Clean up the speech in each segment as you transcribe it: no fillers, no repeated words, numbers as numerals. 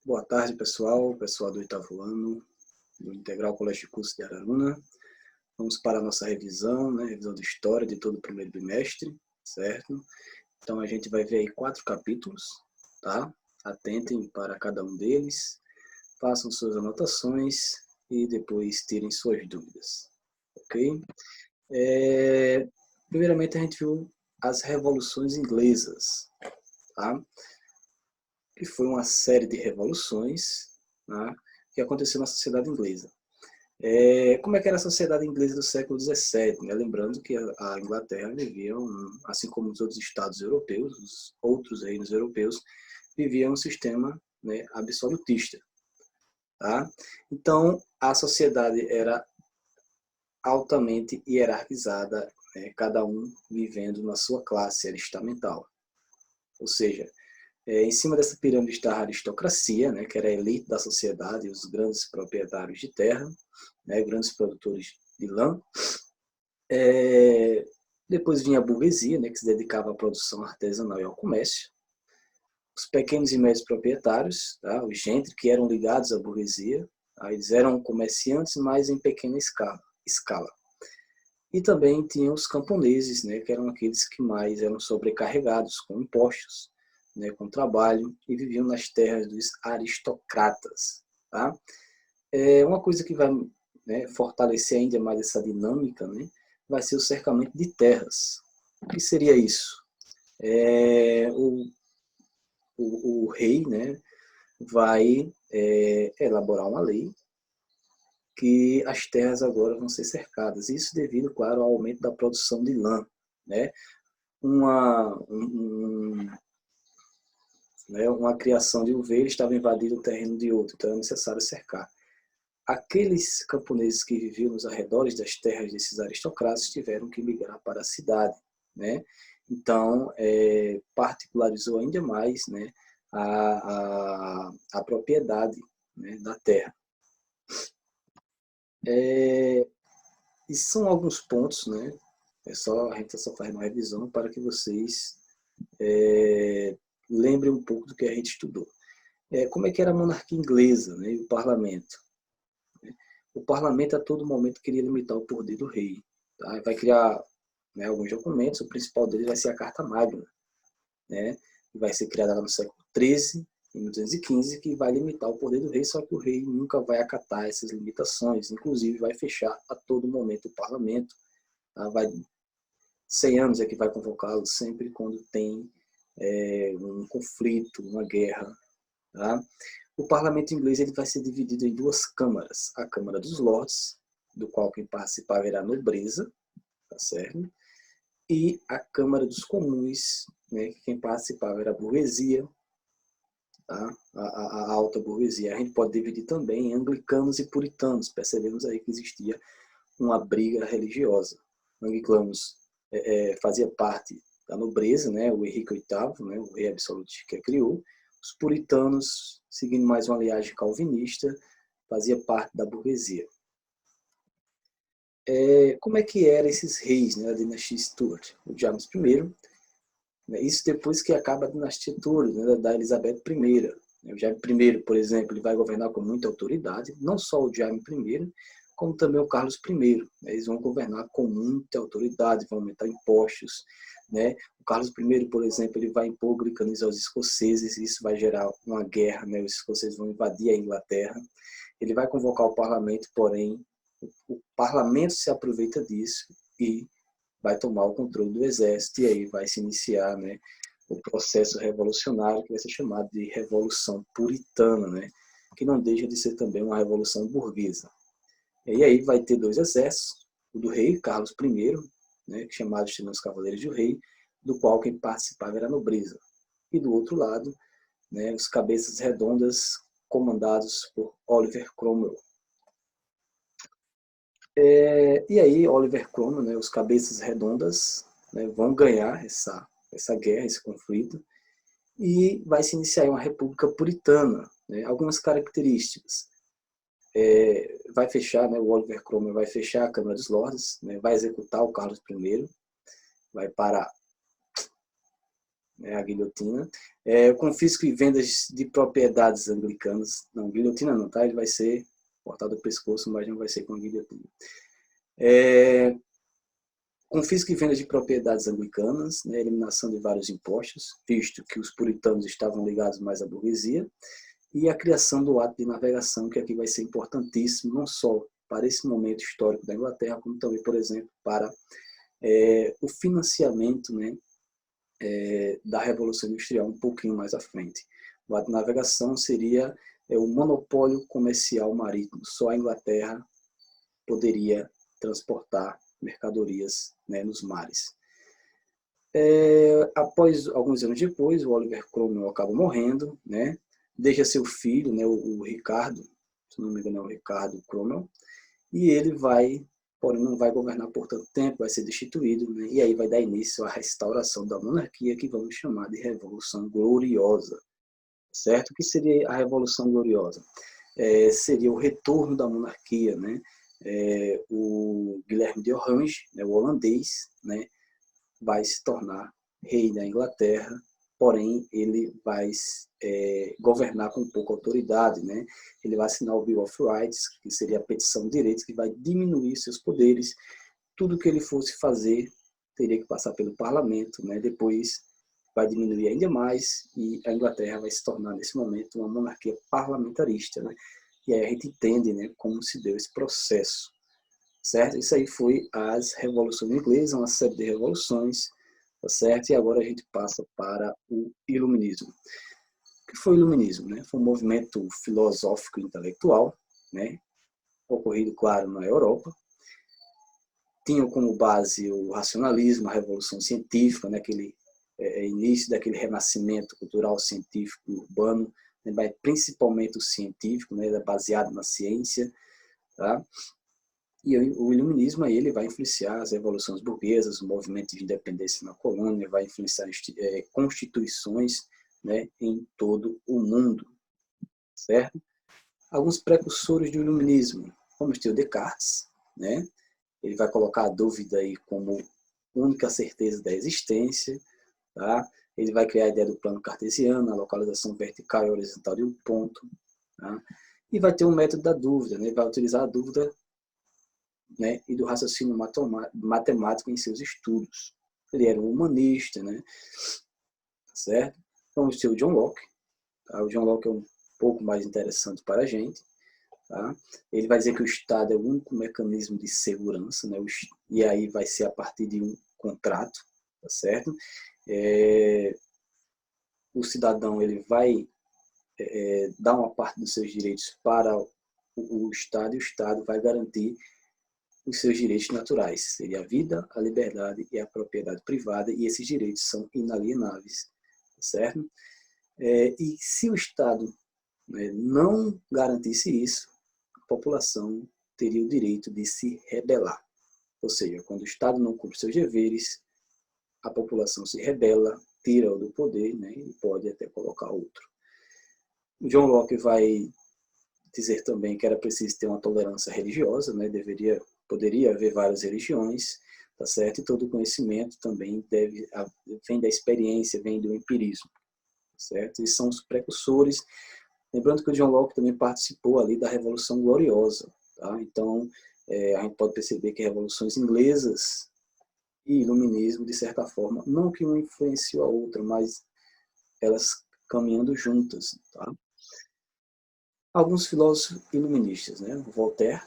Boa tarde, pessoal do oitavo ano do Integral Colégio de Curso de Araruna. Vamos para a nossa revisão, revisão de história de todo o primeiro bimestre, certo? Então a gente vai ver aí 4 capítulos, tá? Atentem para cada um deles, façam suas anotações e depois tirem suas dúvidas, ok? Primeiramente a gente viu as revoluções inglesas, tá? Que foi uma série de revoluções, né, que aconteceu na sociedade inglesa. Como é que era a sociedade inglesa do século XVII? Né? Lembrando que a Inglaterra vivia, assim como os outros estados europeus, os outros reinos europeus, viviam um sistema, né, absolutista. Tá? Então, a sociedade era altamente hierarquizada, né, cada um vivendo na sua classe estamental. Ou seja, em cima dessa pirâmide está a aristocracia, né, que era a elite da sociedade, os grandes proprietários de terra, né, grandes produtores de lã. Depois vinha a burguesia, né, que se dedicava à produção artesanal e ao comércio. Os pequenos e médios proprietários, tá, os gentry, que eram ligados à burguesia, tá, eles eram comerciantes, mas em pequena escala. E também tinha os camponeses, né, que eram aqueles que mais eram sobrecarregados com impostos, né, com trabalho, e viviam nas terras dos aristocratas. Tá? Uma coisa que vai, né, fortalecer ainda mais essa dinâmica, né, vai ser o cercamento de terras. O que seria isso? O rei, né, vai elaborar uma lei que as terras agora vão ser cercadas. Isso devido, claro, ao aumento da produção de lã, né? Uma criação de ovelha estava invadindo o terreno de outro, então é necessário cercar. Aqueles camponeses que viviam nos arredores das terras desses aristocratas tiveram que migrar para a cidade, né? Então, particularizou ainda mais, né, a propriedade, né, da terra. E são alguns pontos, né? A gente só faz uma revisão para que vocês lembrem um pouco do que a gente estudou. Como é que era a monarquia inglesa, né, e o parlamento? O parlamento a todo momento queria limitar o poder do rei. Tá? Vai criar, né, alguns documentos, o principal deles vai ser a Carta Magna, né, que vai ser criada no século XIII, em 1215, que vai limitar o poder do rei, só que o rei nunca vai acatar essas limitações, inclusive vai fechar a todo momento o parlamento. Tá? 100 anos é que vai convocá-lo sempre quando tem um conflito, uma guerra. Tá? O parlamento inglês ele vai ser dividido em 2 câmaras. A Câmara dos Lords, do qual quem participava era a nobreza, tá certo? E a Câmara dos Comuns, né, que quem participava era a burguesia, tá? A alta burguesia. A gente pode dividir também em anglicanos e puritanos. Percebemos aí que existia uma briga religiosa. Anglicanos fazia parte da nobreza, né, o Henrique VIII, né, o rei absolutista que a criou. Os puritanos, seguindo mais uma linhagem calvinista, fazia parte da burguesia. Como é que eram esses reis, né, da dinastia Stuart? O James I, né, isso depois que acaba a dinastia Tudor, né, da Elizabeth I. O Jaime I, por exemplo, ele vai governar com muita autoridade, não só o Jaime I, como também o Carlos I. Eles vão governar com muita autoridade, vão aumentar impostos. Né? O Carlos I, por exemplo, ele vai impor glicanismo aos escoceses, isso vai gerar uma guerra, né? Os escoceses vão invadir a Inglaterra. Ele vai convocar o parlamento, porém, o parlamento se aproveita disso e vai tomar o controle do exército, e aí vai se iniciar, né, o processo revolucionário, que vai ser chamado de Revolução Puritana, né, que não deixa de ser também uma revolução burguesa. E aí vai ter 2 exércitos, o do rei Carlos I, né, chamados os Cavaleiros do Rei, do qual quem participava era a nobreza. E do outro lado, né, os cabeças redondas, comandados por Oliver Cromwell. E aí, Oliver Cromwell, né, os cabeças redondas, né, vão ganhar essa guerra, esse conflito, e vai se iniciar uma república puritana. Né, algumas características. Vai fechar, né, o Oliver Cromwell vai fechar a Câmara dos Lordes, né, vai executar o Carlos I, vai parar né, a guilhotina. Confisco e vendas de propriedades anglicanas. Não, guilhotina não, tá? Ele vai ser cortado o pescoço, mas não vai ser com a guilhotina. Confisco e venda de propriedades anglicanas, né, eliminação de vários impostos, visto que os puritanos estavam ligados mais à burguesia, e a criação do ato de navegação, que aqui vai ser importantíssimo, não só para esse momento histórico da Inglaterra, como também, por exemplo, para o financiamento, né, da Revolução Industrial um pouquinho mais à frente. O ato de navegação seria o monopólio comercial marítimo. Só a Inglaterra poderia transportar mercadorias, né, nos mares. Após alguns anos depois, o Oliver Cromwell acaba morrendo, né, deixa seu filho, né, o Ricardo, se não me engano é o Ricardo Cromwell, e ele vai, porém não vai governar por tanto tempo, vai ser destituído, né, e aí vai dar início à restauração da monarquia, que vamos chamar de Revolução Gloriosa, certo? O que seria a Revolução Gloriosa? Seria o retorno da monarquia, né? O Guilherme de Orange, né, o holandês, né, vai se tornar rei da Inglaterra, porém ele vai governar com pouca autoridade, né? Ele vai assinar o Bill of Rights, que seria a petição de direitos, que vai diminuir seus poderes. Tudo que ele fosse fazer teria que passar pelo parlamento, né? Depois vai diminuir ainda mais e a Inglaterra vai se tornar, nesse momento, uma monarquia parlamentarista, né? E aí a gente entende, né, como se deu esse processo, certo? Isso aí foi as revoluções inglesas, uma série de revoluções, tá certo? E agora a gente passa para o iluminismo. O que foi o iluminismo, né? Foi um movimento filosófico e intelectual, né, ocorrido, claro, na Europa. Tinham como base o racionalismo, a revolução científica, né, aquele início daquele renascimento cultural, científico e urbano, né, principalmente o científico, né, baseado na ciência, tá? E o iluminismo aí, ele vai influenciar as revoluções burguesas, o movimento de independência na colônia, vai influenciar constituições, né, em todo o mundo, certo? Alguns precursores do iluminismo, vamos ter o Descartes, né? Ele vai colocar a dúvida aí como única certeza da existência, tá? Ele vai criar a ideia do plano cartesiano, a localização vertical e horizontal de um ponto, tá? E vai ter um método da dúvida, né? Ele vai utilizar a dúvida, né, e do raciocínio matemático em seus estudos. Ele era um humanista, né? Certo? Vamos ter o John Locke. Tá? O John Locke é um pouco mais interessante para a gente. Tá? Ele vai dizer que o Estado é o único mecanismo de segurança, né? E aí vai ser a partir de um contrato, tá certo? O cidadão ele vai dar uma parte dos seus direitos para o Estado, e o Estado vai garantir os seus direitos naturais, seria a vida, a liberdade e a propriedade privada, e esses direitos são inalienáveis, certo? E se o Estado, né, não garantisse isso, a população teria o direito de se rebelar. Ou seja, quando o Estado não cumpre seus deveres, a população se rebela, tira-o do poder, né, e pode até colocar outro. O John Locke vai dizer também que era preciso ter uma tolerância religiosa, né, poderia haver várias religiões, tá certo? E todo conhecimento também vem da experiência, vem do empirismo, tá certo? E são os precursores. Lembrando que o John Locke também participou ali da Revolução Gloriosa, tá? Então, a gente pode perceber que revoluções inglesas e iluminismo, de certa forma, não que uma influenciou a outra, mas elas caminhando juntas, tá? Alguns filósofos iluministas, né? Voltaire,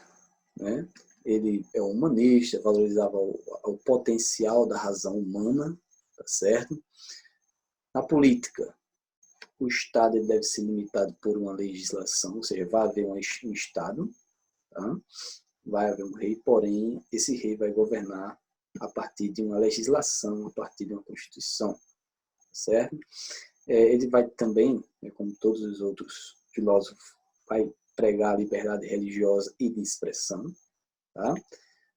né? Ele é um humanista, valorizava o potencial da razão humana, tá certo? Na política, o Estado deve ser limitado por uma legislação, ou seja, vai haver um Estado, tá? Vai haver um rei, porém, esse rei vai governar a partir de uma legislação, a partir de uma Constituição, certo? Ele vai também, como todos os outros filósofos, vai pregar a liberdade religiosa e de expressão, tá?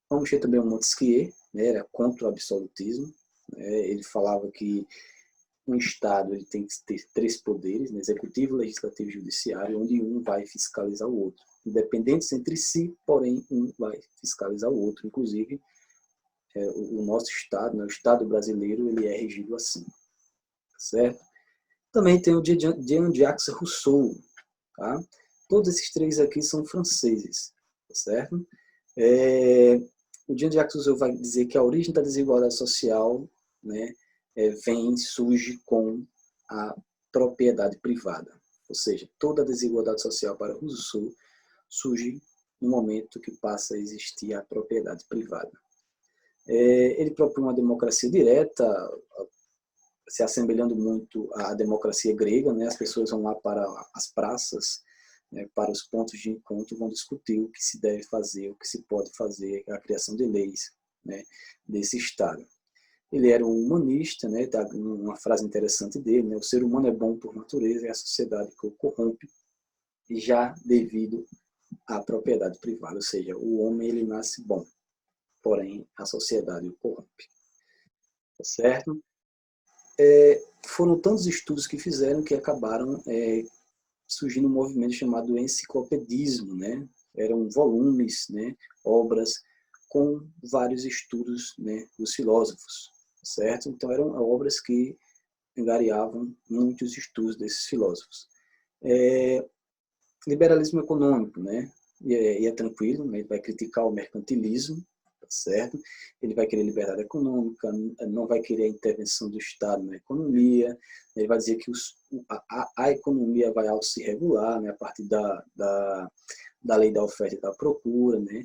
Vamos ter também o Montesquieu, né, era contra o absolutismo, né, ele falava que um Estado ele tem que ter três poderes, né, executivo, legislativo e judiciário, onde um vai fiscalizar o outro. Independentes entre si, porém, um vai fiscalizar o outro. Inclusive, o nosso Estado, né, o Estado brasileiro, ele é regido assim, certo? Também tem o Jean-Jacques Rousseau, tá? Todos esses três aqui são franceses, certo? O Jean-Jacques Rousseau vai dizer que a origem da desigualdade social, né, surge com a propriedade privada. Ou seja, toda a desigualdade social para Rousseau surge no momento que passa a existir a propriedade privada. Ele propõe uma democracia direta, se assemelhando muito à democracia grega, né? As pessoas vão lá para as praças, né, para os pontos de encontro, vão discutir o que se deve fazer, o que se pode fazer, a criação de leis, né, desse Estado. Ele era um humanista, né, uma frase interessante dele, né, o ser humano é bom por natureza, é a sociedade que o corrompe, já devido à propriedade privada, ou seja, o homem ele nasce bom, porém a sociedade o corrompe. Tá certo? Foram tantos estudos que fizeram que acabaram surgindo um movimento chamado enciclopedismo, né? Eram volumes, né, obras com vários estudos, né, dos filósofos, certo? Então eram obras que angariavam muitos estudos desses filósofos. Liberalismo econômico, né? E é tranquilo, né? Ele vai criticar o mercantilismo, tá certo? Ele vai querer liberdade econômica, não vai querer a intervenção do Estado na economia, ele vai dizer que a economia vai se regular, né, a partir da lei da oferta e da procura, né?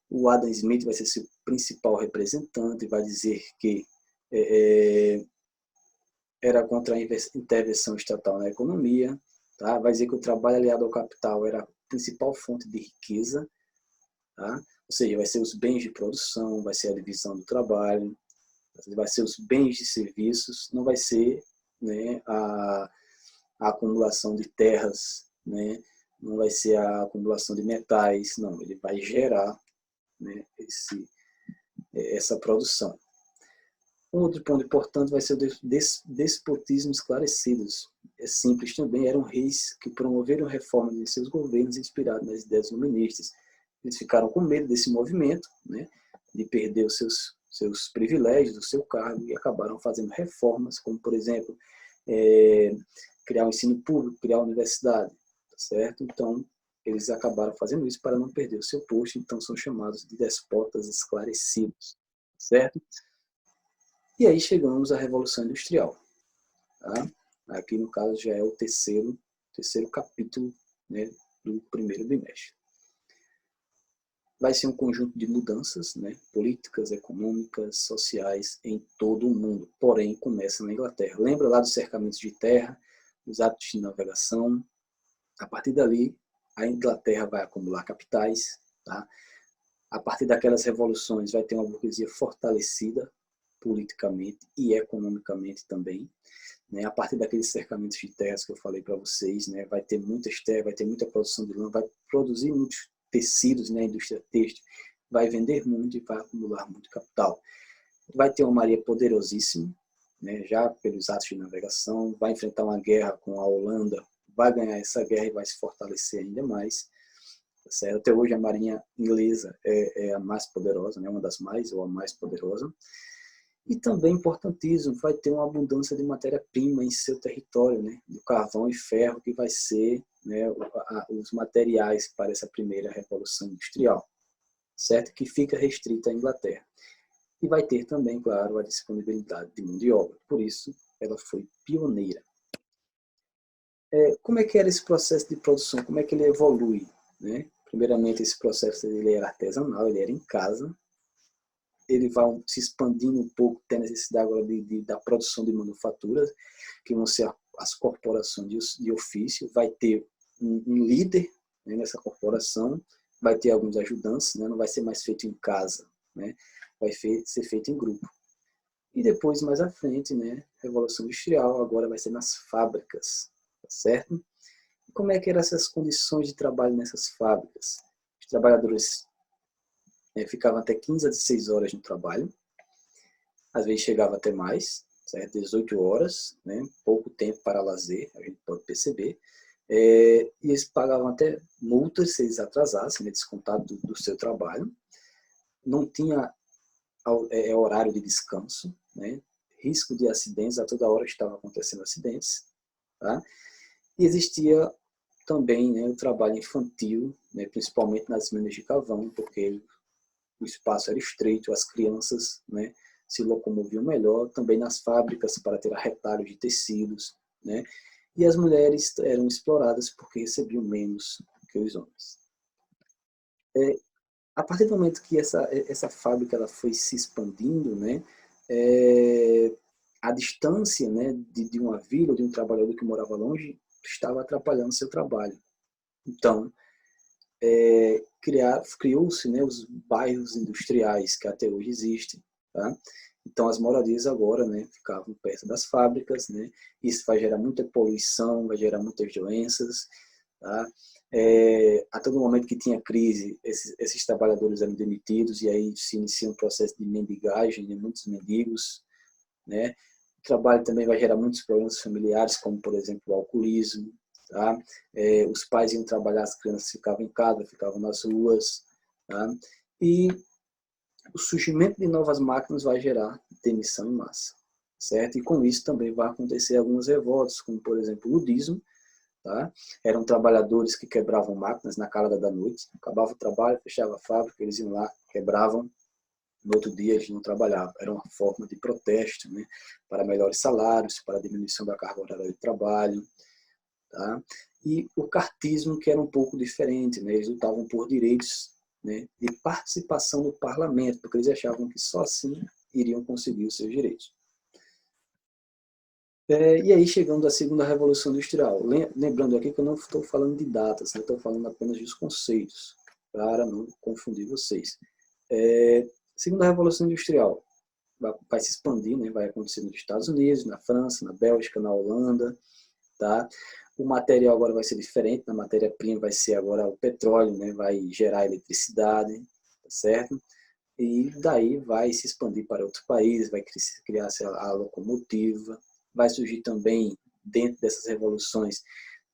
O Adam Smith vai ser seu principal representante, vai dizer que era contra a intervenção estatal na economia, tá? Vai dizer que o trabalho aliado ao capital era a principal fonte de riqueza, tá? Ou seja, vai ser os bens de produção, vai ser a divisão do trabalho, vai ser os bens de serviços, não vai ser, né, a acumulação de terras, né, não vai ser a acumulação de metais, não, ele vai gerar, né, essa produção. Um outro ponto importante vai ser o despotismo esclarecidos. É simples também, eram reis que promoveram reformas em seus governos inspirados nas ideias iluministas. Eles ficaram com medo desse movimento, né, de perder os seus privilégios, o seu cargo, e acabaram fazendo reformas, como, por exemplo, criar um ensino público, criar uma universidade, tá certo? Então, eles acabaram fazendo isso para não perder o seu posto, então são chamados de despotas esclarecidos, certo? E aí chegamos à Revolução Industrial. Tá? Aqui, no caso, já é o terceiro capítulo, né, do primeiro bimestre. Vai ser um conjunto de mudanças, né, políticas, econômicas, sociais em todo o mundo, porém começa na Inglaterra. Lembra lá dos cercamentos de terra, dos atos de navegação? A partir dali, a Inglaterra vai acumular capitais. Tá? A partir daquelas revoluções vai ter uma burguesia fortalecida politicamente e economicamente também. Né? A partir daqueles cercamentos de terras que eu falei para vocês, né? Vai ter muitas terras, vai ter muita produção de lã, vai produzir muitos tecidos, né? A indústria têxtil, vai vender muito e vai acumular muito capital. Vai ter uma marinha poderosíssima, né? Já pelos atos de navegação, vai enfrentar uma guerra com a Holanda, vai ganhar essa guerra e vai se fortalecer ainda mais. Certo? Até hoje a marinha inglesa é a mais poderosa, né? Uma das mais ou a mais poderosa. E também, importantíssimo, vai ter uma abundância de matéria-prima em seu território, né? Do carvão e ferro, que vai ser, né, os materiais para essa primeira revolução industrial, certo? Que fica restrita à Inglaterra. E vai ter também, claro, a disponibilidade de mão de obra. Por isso, ela foi pioneira. Como é que era esse processo de produção? Como é que ele evolui? Né? Primeiramente, esse processo ele era artesanal, ele era em casa. Ele vai se expandindo um pouco, tem necessidade agora da produção de manufaturas, que vão ser as corporações de ofício. Vai ter um líder, né, nessa corporação, vai ter alguns ajudantes, né, não vai ser mais feito em casa, né, vai ser feito em grupo. E depois, mais à frente, né, Revolução Industrial, agora vai ser nas fábricas, tá certo? E como é que eram essas condições de trabalho nessas fábricas? Os trabalhadores ficavam até 15 a 16 horas no trabalho, às vezes chegava até mais, certo? 18 horas, né? Pouco tempo para lazer, a gente pode perceber. E eles pagavam até multas se eles atrasassem, né? Descontado do seu trabalho. Não tinha horário de descanso, né? risco de acidentes, a toda hora estavam acontecendo acidentes. Tá? E existia também, né, o trabalho infantil, né, principalmente nas minas de carvão, porque o espaço era estreito, as crianças, né, se locomoviam melhor, também nas fábricas para ter retalho de tecidos, né, e as mulheres eram exploradas porque recebiam menos que os homens. A partir do momento que essa fábrica ela foi se expandindo, né, a distância, né, de uma vila, de um trabalhador que morava longe, estava atrapalhando seu trabalho. Então, criou-se, né, os bairros industriais que até hoje existem. Tá? Então, as moradias agora, né, ficavam perto das fábricas, né? Isso vai gerar muita poluição, vai gerar muitas doenças. Tá? A todo momento que tinha crise, esses trabalhadores eram demitidos e aí se inicia um processo de mendigagem, de muitos mendigos. Né? O trabalho também vai gerar muitos problemas familiares, como, por exemplo, o alcoolismo. Tá? Os pais iam trabalhar, as crianças ficavam em casa, ficavam nas ruas. Tá? E o surgimento de novas máquinas vai gerar demissão em massa. Certo? E com isso também vai acontecer algumas revoltas, como, por exemplo, o ludismo. Tá? Eram trabalhadores que quebravam máquinas na calada da noite, acabava o trabalho, fechava a fábrica, eles iam lá, quebravam, no outro dia eles não trabalhavam. Era uma forma de protesto, né? Para melhores salários, para diminuição da carga horária de trabalho. Tá? E o cartismo, que era um pouco diferente, né? Eles lutavam por direitos, né, de participação no parlamento, porque eles achavam que só assim iriam conseguir os seus direitos. E aí chegando à segunda revolução industrial, lembrando aqui que eu não estou falando de datas, né? Estou falando apenas dos conceitos, para não confundir vocês. Segunda revolução industrial vai se expandir, né? Vai acontecer nos Estados Unidos, na França, na Bélgica, na Holanda. Tá? O material agora vai ser diferente, a matéria-prima vai ser agora o petróleo, né? Vai gerar eletricidade, tá certo? E daí vai se expandir para outros países, vai criar a locomotiva, vai surgir também, dentro dessas revoluções,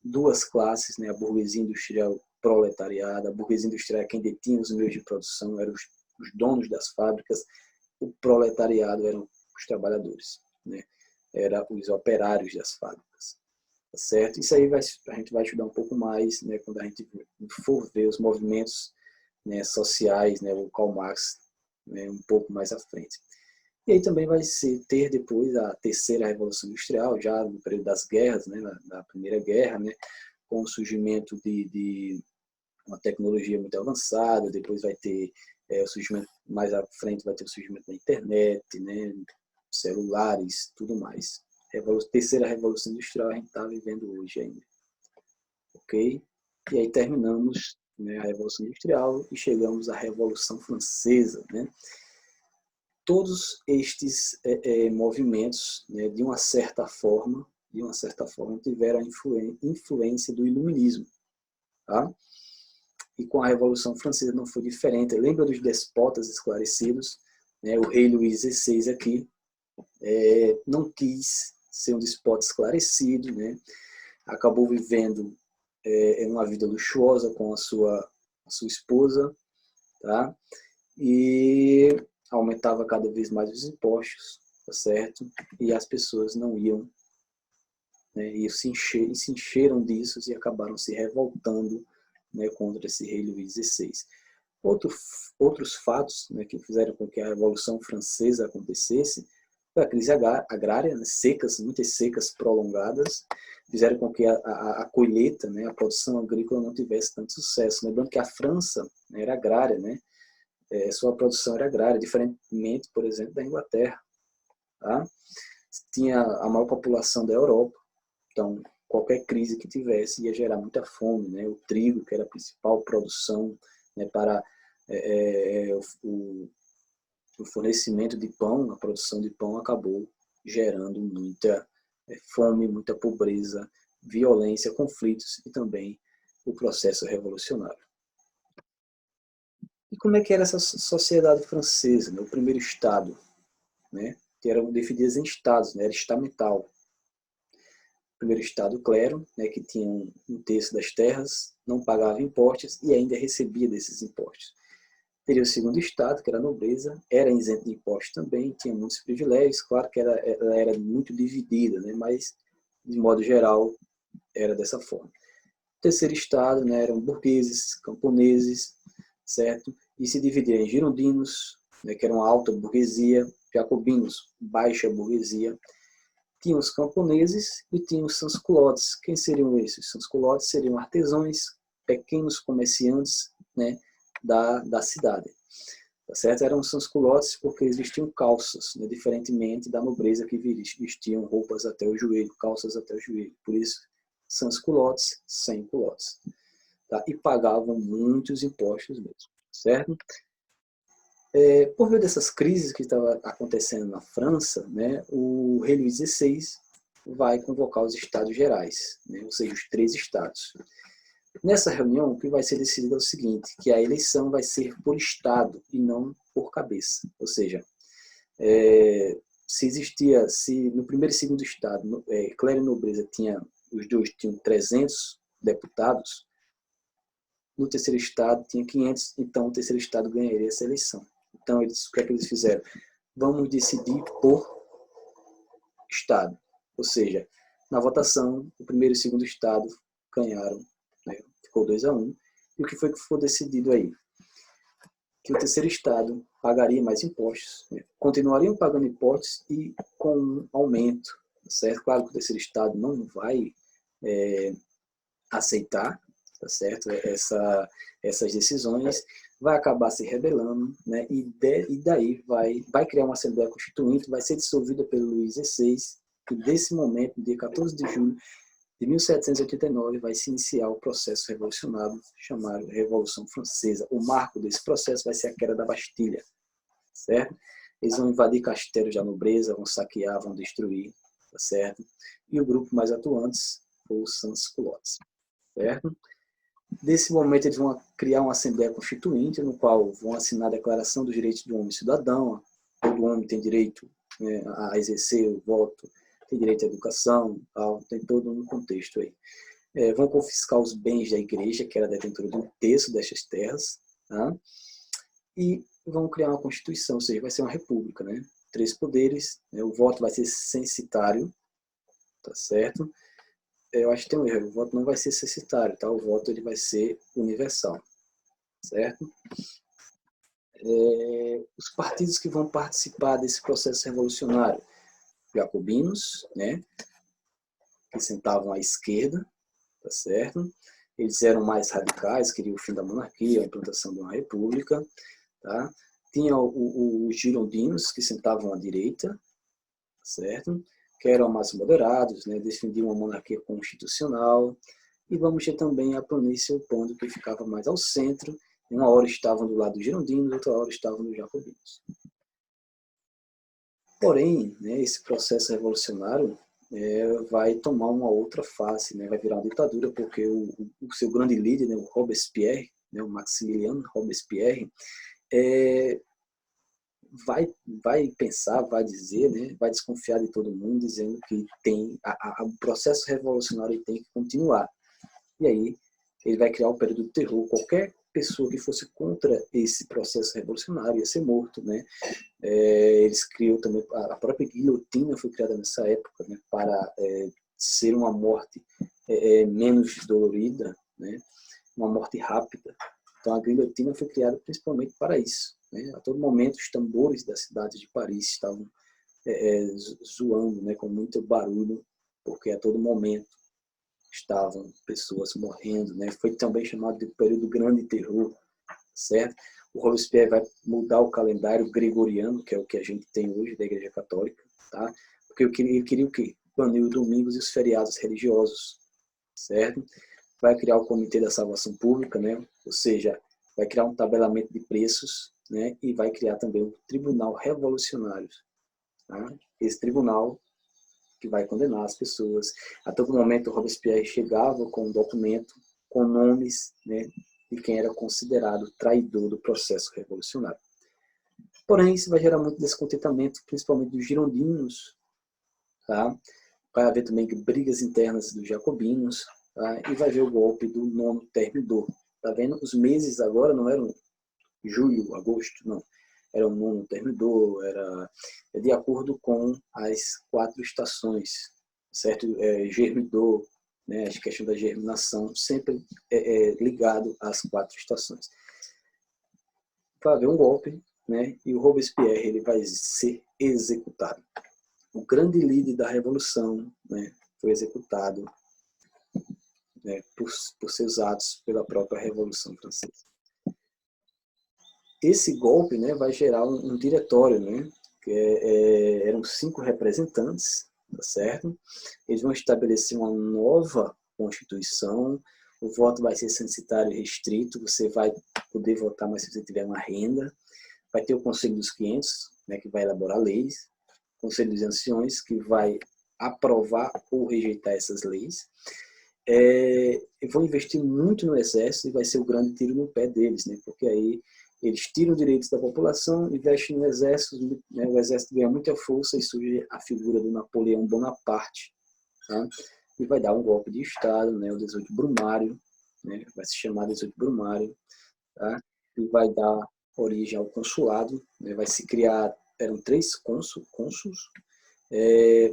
duas classes, né? A burguesia industrial e proletariado. A burguesia industrial é quem detinha os meios de produção, eram os donos das fábricas, o proletariado eram os trabalhadores, né? Eram os operários das fábricas. Tá certo? Isso aí a gente vai estudar um pouco mais, né, quando a gente for ver os movimentos, né, sociais, né, o Karl Marx, né, um pouco mais à frente. E aí também vai ter depois a terceira revolução industrial, já no período das guerras, né, na Primeira Guerra, né, com o surgimento de uma tecnologia muito avançada. Depois vai ter o surgimento, mais à frente vai ter o surgimento da internet, né, celulares, tudo mais. Terceira revolução industrial a gente está vivendo hoje ainda. Ok? E aí terminamos, né, a revolução industrial e chegamos à Revolução Francesa. Né? Todos estes movimentos, né, de uma certa forma, tiveram a influência do iluminismo. Tá? E com a Revolução Francesa não foi diferente. Lembra dos despotas esclarecidos? Né? O rei Luís XVI aqui não quis ser um despota esclarecido, né? Acabou vivendo uma vida luxuosa com a sua esposa, tá? E aumentava cada vez mais os impostos, tá certo? E as pessoas não iam, né? E se encheram disso e acabaram se revoltando, né, contra esse rei Luís XVI. Outros fatos, né, que fizeram com que a Revolução Francesa acontecesse foi a crise agrária, né, muitas secas prolongadas, fizeram com que a colheita, né, a produção agrícola não tivesse tanto sucesso. Lembrando que a França, né, era agrária, né, sua produção era agrária, diferentemente, por exemplo, da Inglaterra. Tá? Tinha a maior população da Europa, então qualquer crise que tivesse ia gerar muita fome. Né? O trigo, que era a principal produção, né, para o fornecimento de pão, a produção de pão acabou gerando muita fome, muita pobreza, violência, conflitos e também o processo revolucionário. E como é que era essa sociedade francesa, né? O primeiro estado, né? Que eram definidas em estados, né? Era estamental. O primeiro estado, o clero, né? Que tinha um terço das terras, não pagava impostos e ainda recebia desses impostos. Teria o segundo estado, que era a nobreza, era isento de impostos também, tinha muitos privilégios, claro que ela era muito dividida, né? Mas, de modo geral, era dessa forma. O terceiro estado, né, eram burgueses, camponeses, certo? E se dividia em girondinos, né, que eram alta burguesia, jacobinos, baixa burguesia. Tinha os camponeses e tinha os sans-culottes. Quem seriam esses? Os sans-culottes seriam artesãos, pequenos comerciantes, né, da cidade. Tá certo? Eram sans-culottes porque eles vestiam calças, né, diferentemente da nobreza que vestiam roupas até o joelho, calças até o joelho. Por isso, sans-culottes, sem culottes. Tá? E pagavam muitos impostos mesmo, certo? Por meio dessas crises que estavam acontecendo na França, né, o rei Luís XVI vai convocar os Estados Gerais, né, ou seja, os 3 estados. Nessa reunião, o que vai ser decidido é o seguinte, que a eleição vai ser por estado e não por cabeça. Ou seja, se no primeiro e segundo estado, clero e nobreza os dois tinham 300 deputados, no terceiro estado tinha 500, então o terceiro estado ganharia essa eleição. Então, o que é que eles fizeram? Vamos decidir por estado. Ou seja, na votação, o primeiro e o segundo estado ganharam, né? Ficou 2-1. E o que foi decidido aí? Que o terceiro estado pagaria mais impostos, né? Continuariam pagando impostos e com um aumento, certo? Claro que o terceiro estado não vai aceitar, tá certo? Essas decisões, vai acabar se rebelando, né? E daí vai criar uma Assembleia Constituinte, vai ser dissolvida pelo Luís XVI, e desse momento, no dia 14 de julho de 1789, vai se iniciar o processo revolucionário chamado Revolução Francesa. O marco desse processo vai ser a queda da Bastilha, certo? Eles vão invadir castelos da nobreza, vão saquear, vão destruir, tá certo? E o grupo mais atuantes foi os sans-culottes, certo? Desse momento, eles vão criar uma Assembleia Constituinte, no qual vão assinar a Declaração dos Direitos do Homem e Cidadão. Todo homem tem direito, né, a exercer o voto, tem direito à educação, tal, tem todo um contexto aí. Vão confiscar os bens da igreja, que era detentora de 1/3 destas terras, tá? E vão criar uma Constituição, ou seja, vai ser uma república, né? 3 poderes, né? O voto vai ser censitário, tá certo? Eu acho que tem um erro, o voto não vai ser censitário, tá? O voto ele vai ser universal, certo? Os partidos que vão participar desse processo revolucionário, jacobinos, né? Que sentavam à esquerda, tá certo? Eles eram mais radicais, queriam o fim da monarquia, a implantação de uma república, tá? Tinha os girondinos, que sentavam à direita, certo? Que eram mais moderados, né? Defendiam uma monarquia constitucional. E vamos ter também a planície opondo, que ficava mais ao centro. Uma hora estavam do lado dos girondinos, outra hora estavam dos jacobinos. Porém, né, esse processo revolucionário vai tomar uma outra face, né? Vai virar uma ditadura, porque o seu grande líder, né, o Robespierre, né, o Maximilien Robespierre, vai pensar, vai dizer, né, vai desconfiar de todo mundo, dizendo que o processo revolucionário tem que continuar. E aí ele vai criar um período de terror. Qualquer pessoa que fosse contra esse processo revolucionário ia ser morto, né? Eles criam também, a própria guilhotina foi criada nessa época, né, para ser uma morte menos dolorida, né, uma morte rápida. Então a guilhotina foi criada principalmente para isso, né? A todo momento os tambores da cidade de Paris estavam zoando, né, com muito barulho, porque a todo momento estavam pessoas morrendo, né? Foi também chamado de período grande terror, certo? O Robespierre vai mudar o calendário gregoriano, que é o que a gente tem hoje da Igreja Católica, tá? Porque ele queria o quê? Banir os domingos e os feriados religiosos, certo? Vai criar o Comitê da Salvação Pública, né? Ou seja, vai criar um tabelamento de preços, né? E vai criar também um tribunal revolucionário, tá? Esse tribunal que vai condenar as pessoas. A todo momento, o Robespierre chegava com um documento com nomes, né, de quem era considerado traidor do processo revolucionário. Porém, isso vai gerar muito descontentamento, principalmente dos girondinos, tá? Vai haver também brigas internas dos jacobinos, tá? E vai haver o golpe do nono termidor. Tá vendo? Os meses agora não eram julho, agosto, não. Era o nono termidor, era de acordo com as 4 estações, certo? Germidor, né? A questão da germinação, sempre ligado às 4 estações. Vai haver um golpe, né? E o Robespierre ele vai ser executado. O grande líder da revolução, né, foi executado, né, por seus atos pela própria Revolução Francesa. Esse golpe, né, vai gerar um diretório, né, que eram 5 representantes, tá certo? Eles vão estabelecer uma nova Constituição, o voto vai ser censitário restrito, você vai poder votar, mas se você tiver uma renda. Vai ter o Conselho dos 500, né, que vai elaborar leis, o Conselho dos Anciões, que vai aprovar ou rejeitar essas leis. Vão investir muito no exército e vai ser o grande tiro no pé deles, né, porque aí eles tiram direitos da população, investem no exército, né, o exército ganha muita força e surge a figura do Napoleão Bonaparte, tá? E vai dar um golpe de Estado, né, o 18 Brumário, né, vai se chamar 18 Brumário, tá? E vai dar origem ao consulado, né? Vai se criar, eram 3 cônsuls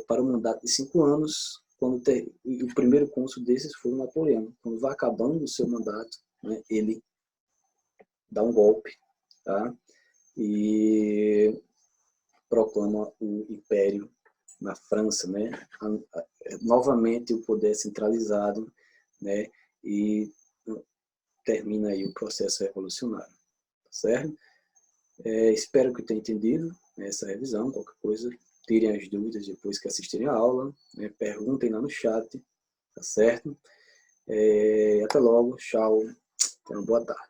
para um mandato de 5 anos, e o primeiro cônsul desses foi o Napoleão. Quando vai acabando o seu mandato, né, ele dá um golpe, tá? E proclama o império na França, né? Novamente o poder centralizado, né? E termina aí o processo revolucionário, tá certo? Espero que tenha entendido essa revisão. Qualquer coisa, tirem as dúvidas depois que assistirem a aula, né? Perguntem lá no chat, tá certo? Até logo, tchau, uma boa tarde.